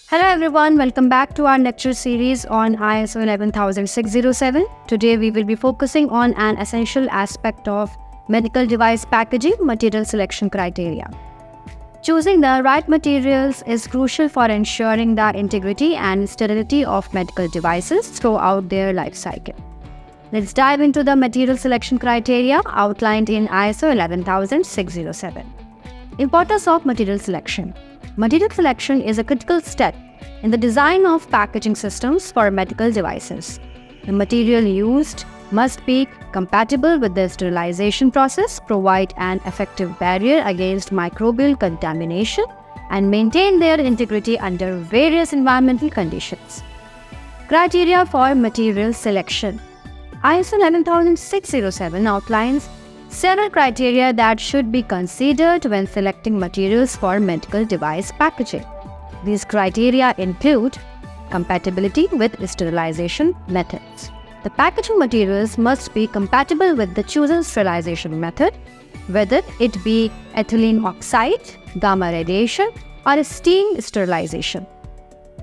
Hello everyone, welcome back to our lecture series on ISO 11607. Today we will be focusing on an essential aspect of medical device packaging, material selection criteria. Choosing the right materials is crucial for ensuring the integrity and sterility of medical devices throughout their life cycle. Let's dive into the material selection criteria outlined in ISO 11607. Importance of material selection. Material selection is a critical step in the design of packaging systems for medical devices. The material used must be compatible with the sterilization process, provide an effective barrier against microbial contamination, and maintain their integrity under various environmental conditions. Criteria for material selection. ISO 11607 outlines several criteria that should be considered when selecting materials for medical device packaging. These criteria include compatibility with sterilization methods. The packaging materials must be compatible with the chosen sterilization method, whether it be ethylene oxide, gamma radiation, or steam sterilization.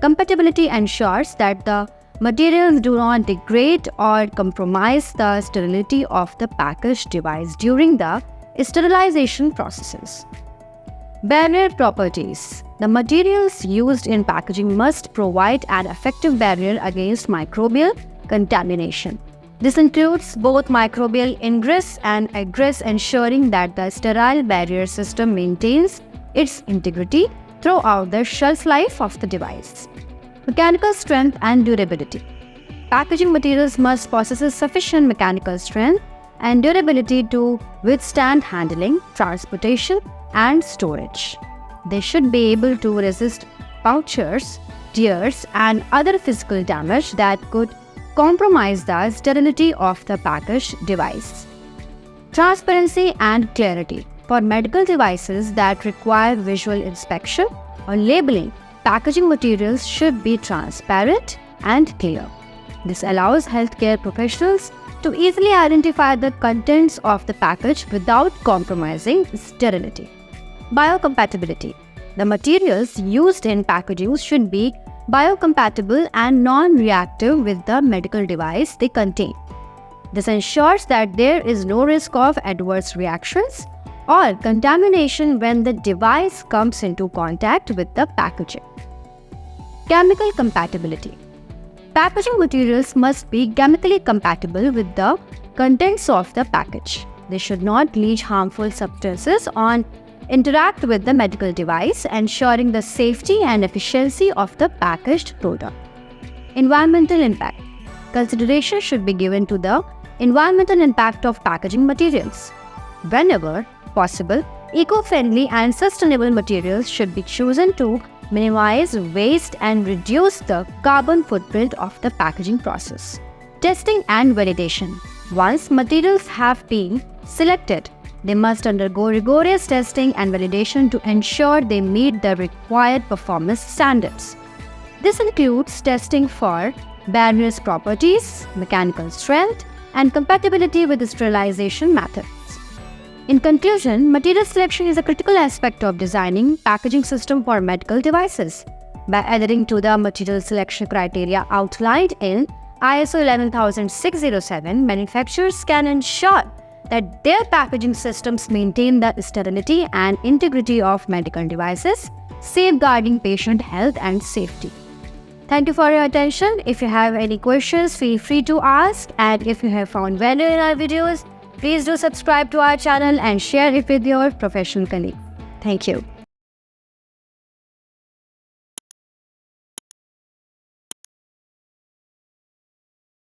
Compatibility ensures that the materials do not degrade or compromise the sterility of the packaged device during the sterilization processes. Barrier properties. The materials used in packaging must provide an effective barrier against microbial contamination. This includes both microbial ingress and egress, ensuring that the sterile barrier system maintains its integrity throughout the shelf life of the device. Mechanical strength and durability. Packaging materials must possess sufficient mechanical strength and durability to withstand handling, transportation, and storage. They should be able to resist punctures, tears, and other physical damage that could compromise the sterility of the packaged device. Transparency and clarity. For medical devices that require visual inspection or labeling, packaging materials should be transparent and clear. This allows healthcare professionals to easily identify the contents of the package without compromising sterility. Biocompatibility. The materials used in packaging should be biocompatible and non-reactive with the medical device they contain. This ensures that there is no risk of adverse reactions or contamination when the device comes into contact with the packaging. Chemical compatibility. Packaging materials must be chemically compatible with the contents of the package. They should not leach harmful substances or interact with the medical device, ensuring the safety and efficiency of the packaged product. Environmental impact. Consideration should be given to the environmental impact of packaging materials. Whenever possible, eco-friendly and sustainable materials should be chosen to minimize waste and reduce the carbon footprint of the packaging process. Testing and validation. Once materials have been selected, they must undergo rigorous testing and validation to ensure they meet the required performance standards. This includes testing for barrier properties, mechanical strength, and compatibility with the sterilization methods. In conclusion, material selection is a critical aspect of designing packaging system for medical devices. By adhering to the material selection criteria outlined in ISO 11607, manufacturers can ensure that their packaging systems maintain the sterility and integrity of medical devices, safeguarding patient health and safety. Thank you for your attention. If you have any questions, feel free to ask. And if you have found value in our videos, please do subscribe to our channel and share it with your professional colleagues. Thank you.